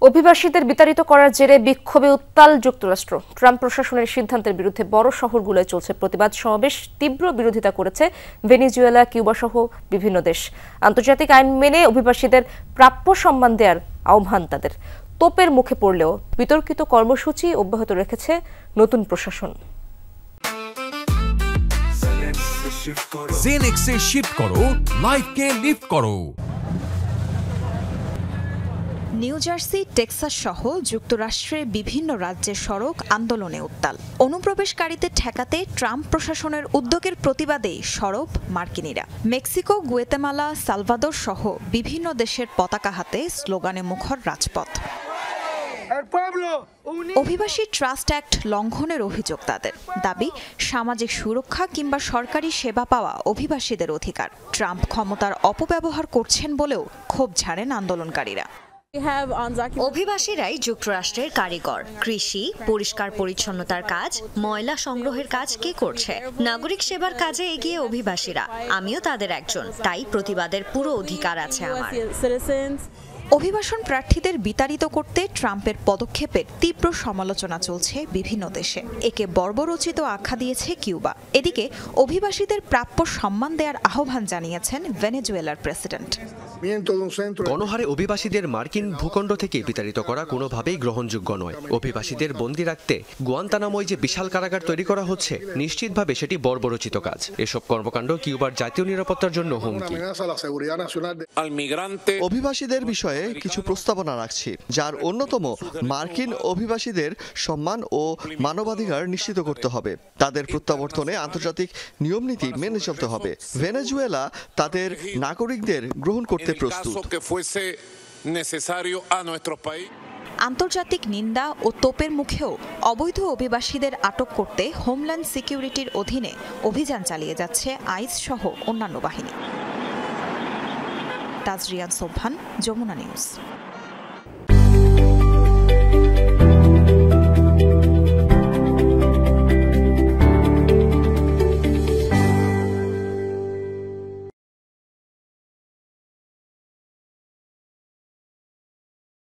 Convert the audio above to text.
অভিবাসীদের বিতাড়িত করার জেরে বিক্ষোভে উত্তাল যুক্তরাষ্ট্র। ট্রাম্প প্রশাসনের সিদ্ধান্তের বিরুদ্ধে বড় শহরগুলোয় চলছে প্রতিবাদ সমাবেশ। তীব্র বিরোধিতা করেছে ভেনেজুয়েলা, কিউবা সহ বিভিন্ন দেশ। আন্তর্জাতিক আইন মেনে অভিবাসীদের প্রাপ্য সম্মান দেওয়ার আহ্বান তাদের। তোপের মুখে পড়লেও বিতর্কিত কর্মসূচি অব্যাহত রেখেছে নতুন প্রশাসন। জেনেক্সে শিফট করো, লাইফকে লিফট করো। নিউ জার্সি, টেক্সাস সহ যুক্তরাষ্ট্রের বিভিন্ন রাজ্যের সড়ক আন্দোলনে উত্তাল। অনুপ্রবেশকারীদের ঠেকাতে ট্রাম্প প্রশাসনের উদ্যোগের প্রতিবাদে সরব মার্কিনীরা। মেক্সিকো, গুয়েতেমালা, সালভাদর সহ বিভিন্ন দেশের পতাকা হাতে স্লোগানে মুখর রাজপথ। অভিবাসী ট্রাস্ট অ্যাক্ট লঙ্ঘনের অভিযোগ তাদের। দাবি, সামাজিক সুরক্ষা কিংবা সরকারি সেবা পাওয়া অভিবাসীদের অধিকার। ট্রাম্প ক্ষমতার অপব্যবহার করছেন বলেও ক্ষোভ ঝাড়েন আন্দোলনকারীরা। অভিবাসীরাই যুক্তরাষ্ট্রের কারিগর। কৃষি, পরিষ্কার পরিচ্ছন্নতার কাজ, ময়লা সংগ্রহের কাজ কে করছে? নাগরিক সেবার কাজে এগিয়ে অভিবাসীরা। আমিও তাদের একজন, তাই প্রতিবাদের পুরো অধিকার আছে আমার। অভিবাসন প্রার্থীদের বিতাড়িত করতে ট্রাম্পের পদক্ষেপের তীব্র সমালোচনা চলছে বিভিন্ন দেশে। একে বর্বরোচিত আখ্যা দিয়েছে কিউবা। এদিকে অভিবাসীদের প্রাপ্য সম্মান দেওয়ার আহ্বান জানিয়েছেন ভেনেজুয়েলার প্রেসিডেন্ট। গণহারে অভিবাসীদের মার্কিন ভূখণ্ড থেকে বিতাড়িত করা কোনোভাবেই গ্রহণযোগ্য নয়। অভিবাসীদের বন্দী রাখতে গুয়ান্তানামোয় যে বিশাল কারাগার তৈরি করা হচ্ছে, নিশ্চিতভাবে সেটি বর্বরোচিত কাজ। এসব কর্মকাণ্ড কিউবার জাতীয় নিরাপত্তার জন্য হুমকি। অভিবাসীদের বিষয়ে কিছু প্রস্তাবনা রাখছি, যার অন্যতম মার্কিন অভিবাসীদের সম্মান ও মানবাধিকার নিশ্চিত করতে হবে। তাদের প্রত্যাবর্তনে আন্তর্জাতিক নিয়মনীতি মেনে চলতে হবে। ভেনেজুয়েলা তাদের নাগরিকদের গ্রহণ করতে প্রস্তুত। আন্তর্জাতিক নিন্দা ও তোপের মুখেও অবৈধ অভিবাসীদের আটক করতে হোমল্যান্ড সিকিউরিটির অধীনে অভিযান চালিয়ে যাচ্ছে আইস সহ অন্যান্য বাহিনী। তাজরিয়ান সোবহান, যমুনা নিউজ।